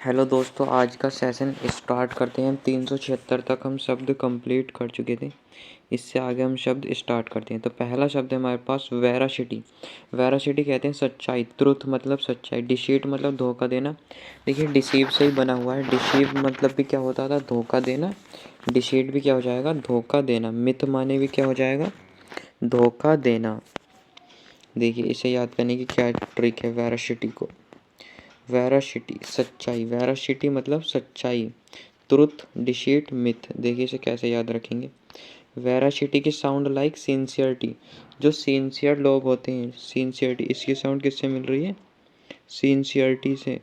Hello दोस्तों, आज का सेशन स्टार्ट करते हैं। हम 376 तक हम शब्द कंप्लीट कर चुके थे। इससे आगे हम शब्द स्टार्ट करते हैं। तो पहला शब्द है हमारे पास वेरासिटी। वेरासिटी कहते हैं सच्चाई, ट्रुथ मतलब सच्चाई। डिसीट मतलब धोखा देना। देखिए डिसीव से ही बना हुआ है। डिसीव मतलब भी क्या होता था, धोखा देना। डिसीट भी क्या हो जाएगा, धोखा देना। मिथ माने भी क्या हो जाएगा, धोखा देना। देखिए इसे याद करने की क्या ट्रिक है वेरासिटी को। वेरासिटी सच्चाई, वेरासिटी मतलब सच्चाई। Truth, deceit, myth. देखिए इसे कैसे याद रखेंगे। वेरासिटी की साउंड लाइक सिंसियरिटी। जो सिंसियर लोग होते हैं, सिंसियरिटी, इसकी साउंड किससे मिल रही है, सिंसियरिटी से।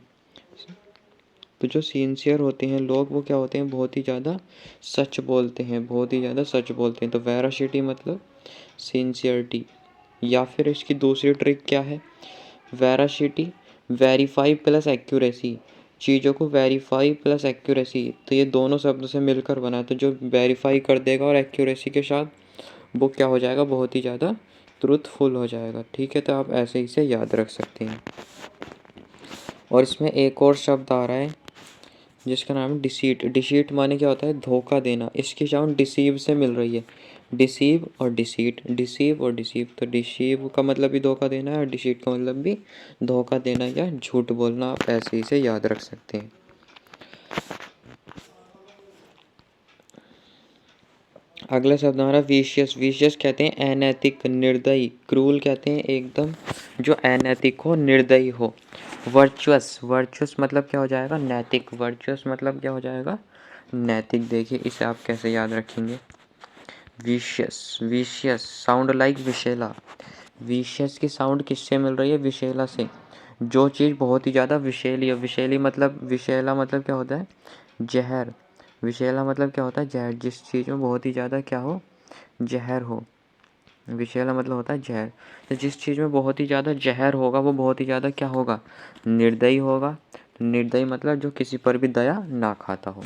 तो जो सिंसियर होते हैं लोग वो क्या होते हैं, बहुत ही ज़्यादा सच बोलते हैं, बहुत ही ज़्यादा सच बोलते हैं। तो वेरासिटी मतलब सिंसियरिटी। या फिर इसकी दूसरी ट्रिक क्या है, वेरासिटी वेरीफाई प्लस एक्यूरेसी। चीज़ों को वेरीफाई प्लस एक्यूरेसी, तो ये दोनों शब्दों से मिलकर बना है। तो जो वेरीफाई कर देगा और एक्यूरेसी के साथ वो क्या हो जाएगा, बहुत ही ज़्यादा ट्रूथफुल हो जाएगा। ठीक है, तो आप ऐसे ही से याद रख सकते हैं। और इसमें एक और शब्द आ रहा है जिसका नाम है डिसीट। डिसीट माने क्या होता है, धोखा देना। इसकी साउंड डिसीव से मिल रही है। डिसीव और डिसीट, डिसीव और डिसीव। तो डिसीव का मतलब भी धोखा देना है और डिसीट का मतलब भी धोखा देना या झूठ बोलना। आप ऐसे ही से याद रख सकते हैं। अगला शब्द हमारा विशियस। विशियस कहते हैं अनैतिक, निर्दयी। क्रूल कहते हैं एकदम जो अनैतिक हो, निर्दयी हो। वर्चुअस, वर्चुअस मतलब क्या हो जाएगा, नैतिक। वर्चुअस मतलब क्या हो जाएगा, नैतिक। देखिए इसे आप कैसे याद रखेंगे। विशियस, विशियस साउंड लाइक विशेला। विशियस की साउंड किससे मिल रही है, विशेला से। जो चीज़ बहुत ही ज़्यादा विषैली है। विषैली मतलब, विशैला मतलब क्या होता है, जहर। विषैला मतलब क्या होता है, जहर। जिस चीज़ में बहुत ही ज़्यादा क्या हो, जहर हो। विषैला मतलब होता है जहर। तो जिस चीज़ में बहुत ही ज़्यादा जहर होगा वो बहुत ही ज़्यादा क्या होगा, निर्दयी होगा। निर्दयी मतलब जो किसी पर भी दया ना खाता हो।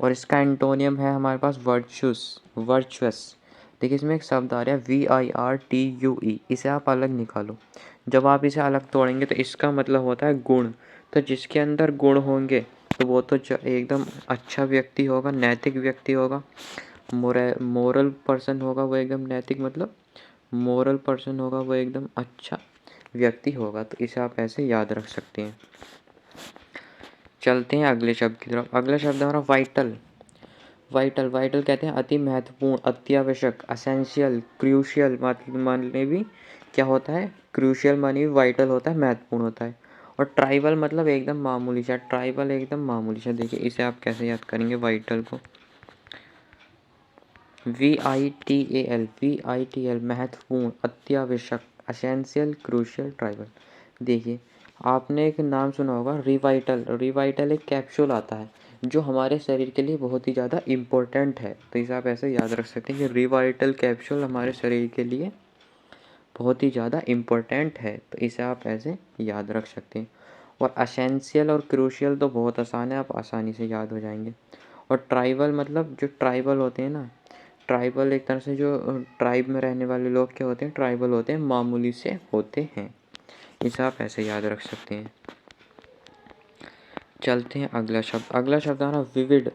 और इसका एंटोनियम है हमारे पास वर्चुअस, वर्चुअस। देखिए इसमें एक शब्द आ रहा है VIRTUE। इसे आप अलग निकालो। जब आप इसे अलग तोड़ेंगे तो इसका मतलब होता है गुण। तो जिसके अंदर गुण होंगे तो वो तो एकदम अच्छा व्यक्ति होगा, नैतिक व्यक्ति होगा। मोरल पर्सन होगा वो, एकदम नैतिक मतलब मोरल पर्सन होगा वो, एकदम अच्छा व्यक्ति होगा। तो इसे आप ऐसे याद रख सकते हैं। चलते हैं अगले शब्द की तरफ। अगला शब्द हमारा वाइटल। वाइटल, वाइटल कहते हैं अति महत्वपूर्ण, अत्यावश्यक, असेंशियल, क्रूशियल माने भी क्या होता है, क्रूशियल माने भी वाइटल होता है, महत्वपूर्ण होता है। और ट्राइबल मतलब एकदम मामूली सा। ट्राइबल एकदम मामूली सा। देखिए इसे आप कैसे याद करेंगे वाइटल को। VITAL, VITL महत्वपूर्ण, अत्यावश्यक, असेंशियल, क्रूशियल, ट्राइबल। देखिए आपने एक नाम सुना होगा रिवाइटल। रिवाइटल एक कैप्सूल आता है जो हमारे शरीर के लिए बहुत ही ज़्यादा इम्पोर्टेंट है। तो इसे आप ऐसे याद रख सकते हैं कि रिवाइटल कैप्सूल हमारे शरीर के लिए बहुत ही ज़्यादा इम्पोर्टेंट है। तो इसे आप ऐसे याद रख सकते हैं। और असेंशियल और क्रूशियल तो बहुत आसान है, आप आसानी से याद हो जाएंगे। और ट्राइबल मतलब जो ट्राइबल होते हैं ना, ट्राइबल एक तरह से जो ट्राइब में रहने वाले लोग क्या होते हैं, ट्राइबल होते हैं, मामूली से होते हैं। इसे आप ऐसे याद रख सकते हैं। चलते हैं अगला शब्द। अगला शब्द हमारा विविड।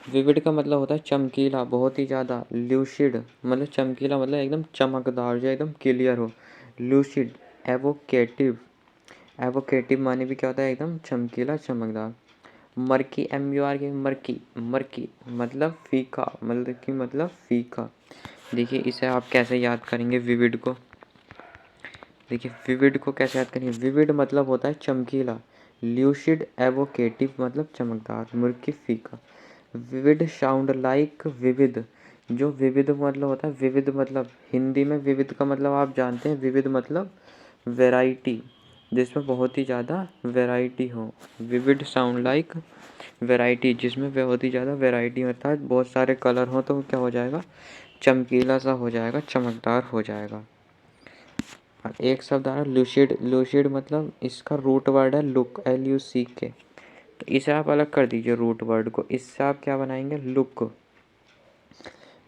विविड का मतलब होता है चमकीला, बहुत ही ज़्यादा। ल्यूसिड मतलब चमकीला मतलब एकदम चमकदार, जो एकदम क्लियर हो। Lucid, evocative. एवोकेटिव माने भी क्या होता है, एकदम चमकीला, चमकदार। Murky, MURK, murky. मर्की मतलब फीका, मतलब कि मतलब फीका। देखिए इसे आप कैसे याद करेंगे विविड को। देखिए विविड को कैसे याद करेंगे। विविड मतलब होता है चमकीला। ल्यूसिड, एवोकेटिव मतलब चमकदार, मुर्की, फीका। विविड साउंड लाइक विविध। जो विविध मतलब होता है, विविध मतलब हिंदी में विविध का मतलब आप जानते हैं, विविध मतलब वैरायटी, जिसमें बहुत ही ज़्यादा वैरायटी हो। विविड साउंड लाइक वैरायटी, जिसमें बहुत ही ज़्यादा वैरायटी होता है, बहुत सारे कलर हो तो क्या हो जाएगा, चमकीला सा हो जाएगा, चमकदार हो जाएगा। और एक शब्द आ रहा है लूसिड। लूसिड मतलब इसका रूट वर्ड है लुक, LUCK। तो इसे आप अलग कर दीजिए रूट वर्ड को। इससे आप क्या बनाएंगे, look.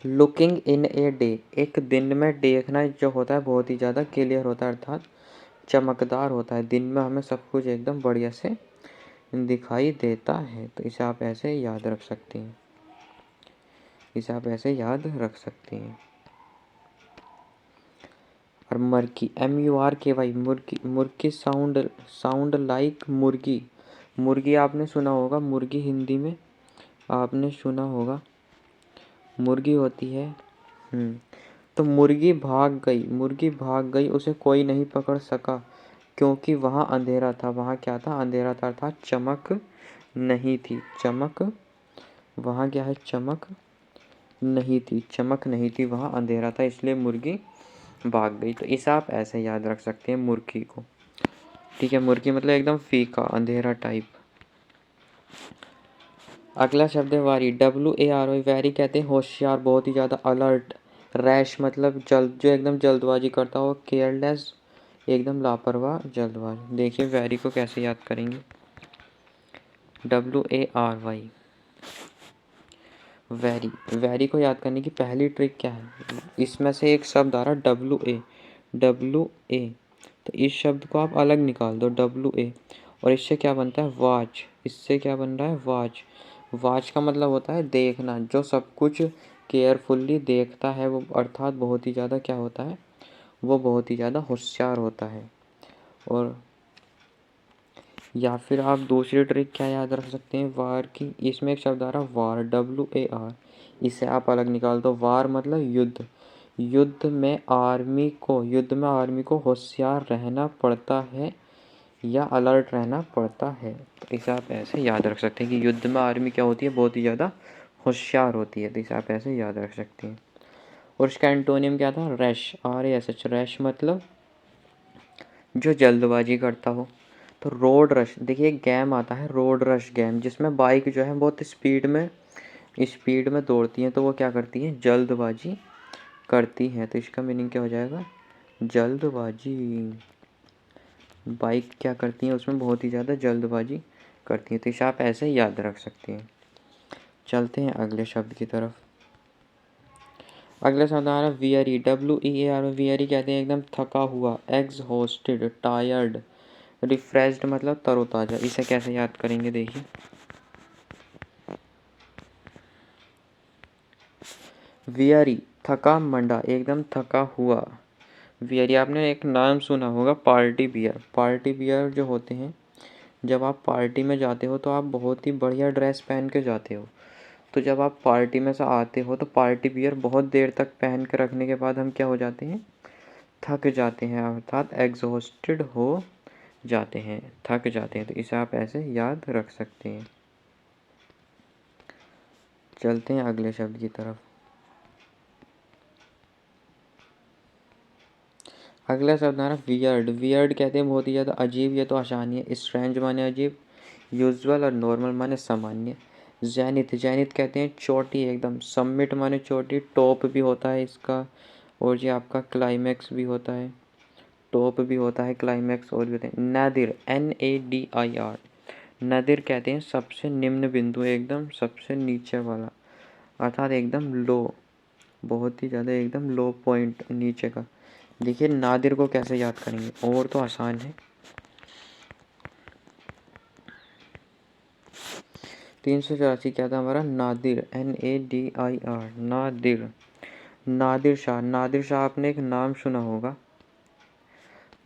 Looking in a day, एक दिन में देखना जो होता है बहुत ही ज़्यादा क्लियर होता है, अर्थात चमकदार होता है। दिन में हमें सब कुछ एकदम बढ़िया से दिखाई देता है। तो इसे आप ऐसे याद रख सकते हैं, इसे आप ऐसे याद रख सकते हैं। और मर्की, MURKY, मुर्गी, मुर्गी साउंड लाइक मुर्गी। मुर्गी आपने सुना होगा, मुर्गी हिंदी में आपने सुना होगा, मुर्गी होती है। तो मुर्गी भाग गई, उसे कोई नहीं पकड़ सका क्योंकि वहाँ अंधेरा था। वहाँ क्या था? अंधेरा था, अर्थात चमक नहीं थी। चमक, वहाँ क्या है? चमक नहीं थी, चमक नहीं थी, वहाँ अंधेरा था, इसलिए मुर्गी भाग गई। तो इसे आप ऐसे याद रख सकते हैं मुर्गी को। ठीक है, मुर्गी मतलब एकदम फीका, अंधेरा टाइप। अगला शब्द है वारी, WARY। वैरी कहते हैं होशियार, बहुत ही ज़्यादा, अलर्ट। रैश मतलब जल्द, जो एकदम जल्दबाजी करता हो। केयरलेस, एकदम लापरवाह, जल्दबाजी। देखिए वैरी को कैसे याद करेंगे, WARY, वैरी। वैरी को याद करने की पहली ट्रिक क्या है? इसमें से एक शब्द आ रहा WA, तो इस शब्द को आप अलग निकाल दो, WA, और इससे क्या बनता है? वॉच। इससे क्या बन रहा है? वॉच। वॉच का मतलब होता है देखना, जो सब कुछ केयरफुल्ली देखता है वो, अर्थात बहुत ही ज़्यादा क्या होता है? वो बहुत ही ज़्यादा होशियार होता है। और या फिर आप दूसरी ट्रिक क्या याद रख सकते हैं वार की? इसमें एक शब्द आ रहा है वार, WAR, इसे आप अलग निकाल दो। वार मतलब युद्ध। युद्ध में आर्मी को होशियार रहना पड़ता है या अलर्ट रहना पड़ता है। तो इसे आप ऐसे याद रख सकते हैं कि युद्ध में आर्मी क्या होती है? बहुत ही ज़्यादा होशियार होती है। तो इसे आप ऐसे याद रख सकते हैं। और इसका एंटोनियम क्या था? Rash, RASH। रैश मतलब जो जल्दबाजी करता हो। तो रोड रश, देखिए एक गेम आता है रोड रश गेम, जिसमें बाइक जो है बहुत स्पीड में दौड़ती हैं। तो वो क्या करती हैं? जल्दबाजी करती हैं। तो इसका मीनिंग क्या हो जाएगा? जल्दबाजी। बाइक क्या करती हैं? उसमें बहुत ही ज़्यादा जल्दबाजी करती हैं। तो इसे आप ऐसे याद रख सकते हैं। चलते हैं अगले शब्द की तरफ। अगला शब्द आ रहा है वियरी, WEAR। वियरी कहते हैं एकदम थका हुआ, एग्जॉस्टेड, टायर्ड। रिफ्रेश्ड मतलब तरोताज़ा। इसे कैसे याद करेंगे? देखिए वियरी, थका मंडा, एकदम थका हुआ। वियरी, आपने एक नाम सुना होगा पार्टी बियर। पार्टी बियर जो होते हैं, जब आप पार्टी में जाते हो तो आप बहुत ही बढ़िया ड्रेस पहन के जाते हो। तो जब आप पार्टी में से आते हो तो पार्टी बियर बहुत देर तक पहन के रखने के बाद हम क्या हो जाते हैं? थक जाते हैं, अर्थात एग्जॉस्टेड हो जाते हैं, थक जाते हैं। तो इसे आप ऐसे याद रख सकते हैं। चलते हैं अगले शब्द की तरफ। अगला शब्द आ रहा है वियर्ड। वियर्ड कहते हैं बहुत ही ज़्यादा अजीब, ये तो आसानी है। स्ट्रेंज माने अजीब, यूजुअल और नॉर्मल माने सामान्य। जैनिथ, जैनिथ कहते हैं चोटी एकदम। समिट माने चोटी, टॉप भी होता है इसका, और ये आपका क्लाइमैक्स भी होता है, टॉप भी होता है, क्लाइमैक्स और भी होते हैं। नादिर, NADIR, नादिर कहते हैं सबसे निम्न बिंदु, एकदम सबसे नीचे वाला, अर्थात एकदम लो, बहुत ही ज़्यादा एकदम लो पॉइंट नीचे का। देखिए नादिर को कैसे याद करेंगे, और तो आसान है। 384 क्या था हमारा? नादिर, NADIR, नादिर। नादिर शाह, नादिर शाह आपने एक नाम सुना होगा।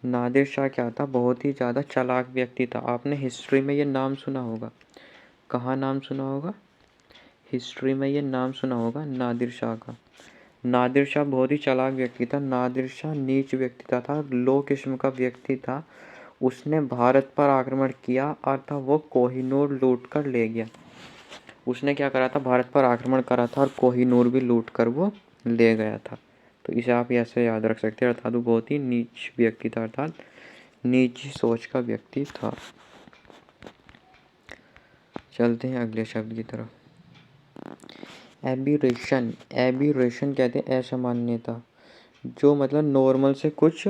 नादिर शाह क्या था? बहुत ही ज़्यादा चालाक व्यक्ति था। आपने हिस्ट्री में ये नाम सुना होगा। कहाँ नाम सुना होगा? हिस्ट्री में ये नाम सुना होगा नादिर शाह का। नादिर शाह बहुत ही चालाक व्यक्ति था। नादिर शाह नीच व्यक्ति था, लो किस्म का व्यक्ति था। उसने भारत पर आक्रमण किया, अर्थात वो कोहिनूर लूट कर ले गया। उसने क्या करा था? भारत पर आक्रमण करा था और कोहिनूर भी लूट कर वो ले गया था। तो इसे आप ऐसे याद रख सकते हैं, अर्थात वो बहुत ही नीच व्यक्ति था, अर्थात नीच सोच का व्यक्ति था। चलते हैं अगले शब्द की तरफ। एबिरेशन, एबिरेशन कहते हैं असामान्यता, जो मतलब नॉर्मल से कुछ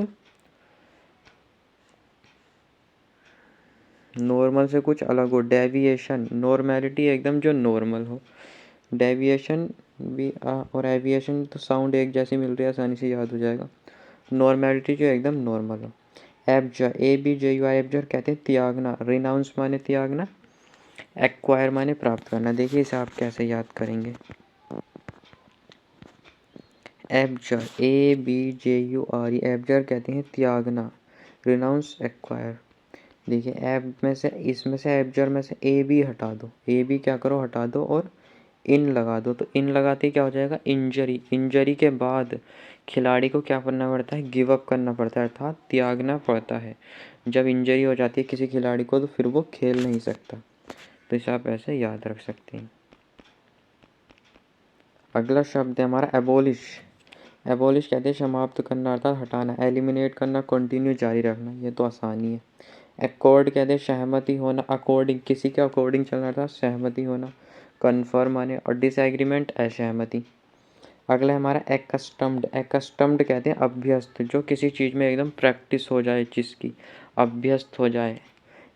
अलग हो। डेविएशन, नॉर्मेलिटी एकदम जो नॉर्मल हो। डेविएशन भी और एविएशन तो साउंड एक जैसी मिल रही है, आसानी से याद हो जाएगा। नॉर्मेलिटी जो एकदम नॉर्मल हो। एब्जर, ABJUR, एब्जर कहते हैं त्यागना। रिनाउंस माने त्यागना, एक्वायर माने प्राप्त करना। देखिए इसे आप कैसे याद करेंगे। एब्जर, ABJURE, एब्जर कहते हैं त्यागना। Renounce, acquire. देखिए एब में से, इसमें से एब्जर में से ए बी हटा दो, ए बी क्या करो हटा दो और इन लगा दो। तो इन लगाते ही क्या हो जाएगा, इंजरी। इंजरी के बाद खिलाड़ी को क्या करना पड़ता है, गिव अप करना पड़ता है, अर्थात त्यागना पड़ता है। जब इंजरी हो जाती है किसी खिलाड़ी को तो फिर वो खेल नहीं सकता। तो इसे आप ऐसे याद रख सकते हैं। अगला शब्द है हमारा एबोलिश। एबोलिश कहते हैं समाप्त करना अर्थात हटाना। एलिमिनेट करना, कंटिन्यू जारी रखना, ये तो आसानी है। एकॉर्ड कहते हैं सहमति होना, अकॉर्डिंग किसी के अकॉर्डिंग चलना था, सहमति होना। कन्फर्म माने, और डिसएग्रीमेंट असहमति। अगला है हमारा एकस्टम्ड। एकस्टम्ड कहते हैं अभ्यस्त, जो किसी चीज़ में एकदम प्रैक्टिस हो जाए, जिसकी अभ्यस्त हो जाए।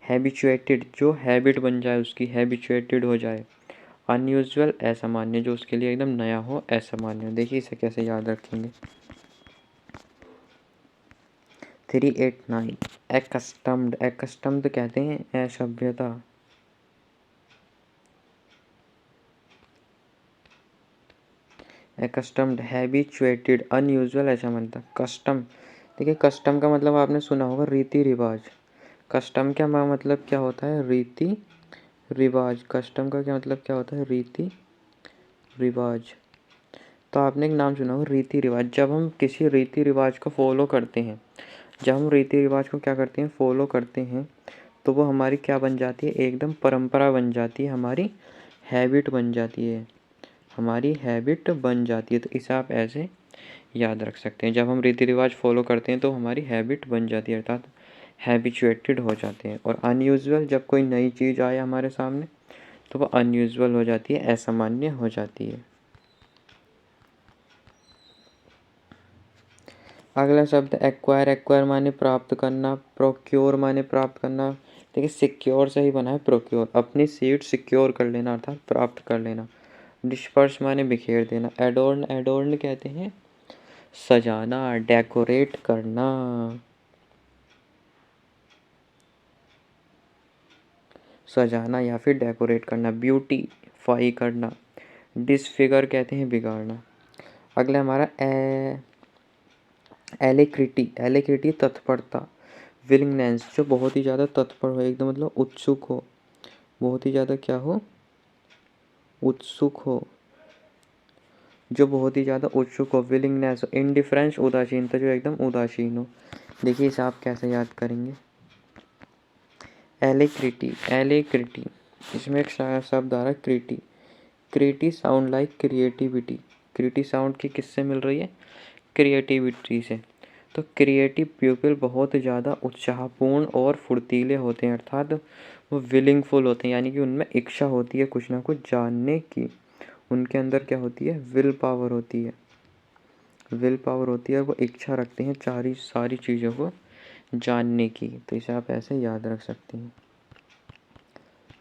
हैबिचुएटेड, जो हैबिट बन जाए उसकी, हैबिचुएटेड हो जाए। अनयूजुअल, असामान्य, जो उसके लिए एकदम नया हो, असामान्य। देखिए इसे कैसे याद रखेंगे। 389 एकस्टम्ड। एकस्टम्ड कहते हैं असभ्यता। एकस्टम्ड, हैबिचुएटेड, अनयूजुअल, असामान्यता। कस्टम, देखिए कस्टम का मतलब आपने सुना होगा रीति रिवाज। कस्टम का मतलब क्या होता है, रीति रिवाज। कस्टम का क्या मतलब क्या होता है, रीति रिवाज। तो आपने एक नाम सुना होगा रीति रिवाज। जब हम किसी रीति रिवाज को फॉलो करते हैं, जब हम रीति रिवाज को क्या करते हैं, फॉलो करते हैं, तो वो हमारी क्या बन जाती है, एकदम परंपरा बन जाती है, हमारी हैबिट बन जाती है, हमारी हैबिट बन जाती है। तो इसे आप ऐसे याद रख सकते हैं। जब हम रीति रिवाज फॉलो करते हैं तो हमारी हैबिट बन जाती है, अर्थात हैबिचुएटेड हो जाते हैं। और अनयूजुअल, जब कोई नई चीज़ आए हमारे सामने तो वो अनयूजुअल हो जाती है, असामान्य हो जाती है। अगला शब्द एक्वायर। एक्वायर माने प्राप्त करना, प्रोक्योर माने प्राप्त करना। देखिए सिक्योर से ही बना है प्रोक्योर, अपनी सीट सिक्योर कर लेना अर्थात प्राप्त कर लेना। डिस्पर्स माने बिखेर देना। एडोर्न, एडोर्न कहते हैं सजाना, डेकोरेट करना, सजाना या फिर डेकोरेट करना। ब्यूटीफाई करना। डिसफिगर कहते हैं बिगाड़ना। अगला हमारा एलेक्रिटी। एलेक्रिटी तत्परता। विलिंगनेस, जो बहुत ही ज़्यादा तत्पर हो, एकदम मतलब उत्सुक हो, बहुत ही ज़्यादा क्या हो, उत्सुक हो, जो बहुत ही ज़्यादा उत्सुक हो, विलिंगनेस। इंडिफरेंस, उदासीनता, जो एकदम उदासीन हो। देखिए इसे आप कैसे याद करेंगे। एलेक्रिटी, एलेक्रिटी, इसमें एक शब्द आ रहा है क्रिटी। क्रिटी साउंड लाइक क्रिएटिविटी। क्रिटी साउंड की किससे मिल रही है, क्रिएटिविटी से। तो क्रिएटिव पीपल बहुत ज़्यादा उत्साहपूर्ण और फुर्तीले होते हैं, अर्थात वो विलिंगफुल होते हैं, यानी कि उनमें इच्छा होती है कुछ ना कुछ जानने की। उनके अंदर क्या होती है, विल पावर होती है, विल पावर होती है, और वो इच्छा रखते हैं सारी चीज़ों को जानने की। तो इसे आप ऐसे याद रख सकते हैं।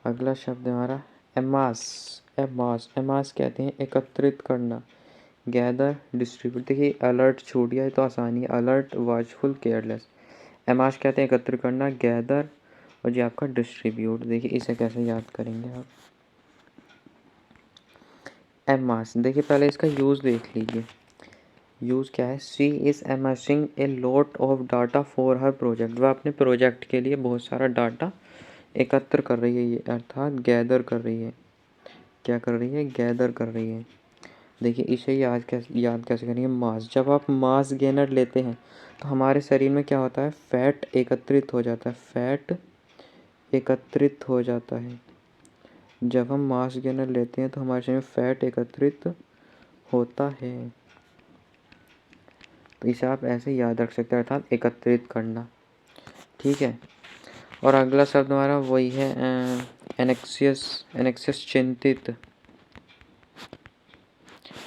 अगला शब्द हमारा एमास। एमास, एमास कहते हैं एकत्रित करना। Gather, distribute. देखिए अलर्ट छूट गया है तो आसानी है, अलर्ट, वॉचफुल, केयरलेस। एमास कहते हैं एकत्र करना, गैदर, और जी आपका डिस्ट्रीब्यूट। देखिए इसे कैसे याद करेंगे आप। एमास, देखिए पहले इसका यूज़ देख लीजिए। यूज़ क्या है, she is amassing a lot of data for हर प्रोजेक्ट। वह अपने प्रोजेक्ट के लिए बहुत सारा डाटा एकत्र कर रही है, ये अर्थात गैदर कर रही है। क्या कर रही है, गैदर कर रही है। देखिए इसे याद कैसे करेंगे, मास। जब आप मास गेनर लेते हैं तो हमारे शरीर में क्या होता है, फैट एकत्रित हो जाता है, फैट एकत्रित हो जाता है। जब हम मास गेनर लेते हैं तो हमारे शरीर में फैट एकत्रित होता है। तो इसे आप ऐसे याद रख सकते हैं, अर्थात एकत्रित करना। ठीक है। और अगला शब्द हमारा वही है एनेक्सियस। एनेक्सियस चिंतित।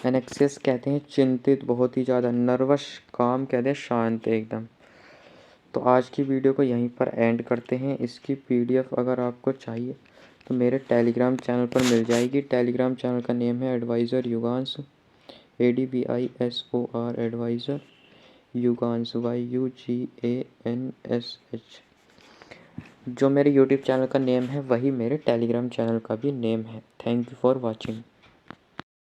एनेक्सियस कहते हैं चिंतित, बहुत ही ज़्यादा। नर्वस, काम कहते हैं शांत एकदम। तो आज की वीडियो को यहीं पर एंड करते हैं। इसकी पीडीएफ अगर आपको चाहिए तो मेरे टेलीग्राम चैनल पर मिल जाएगी। टेलीग्राम चैनल का नेम है advisor Yugansh, ADVISOR, advisor Yugansh, YUGANSH। जो मेरे यूट्यूब चैनल का नेम है वही मेरे टेलीग्राम चैनल का भी नेम है। Thank you for watching.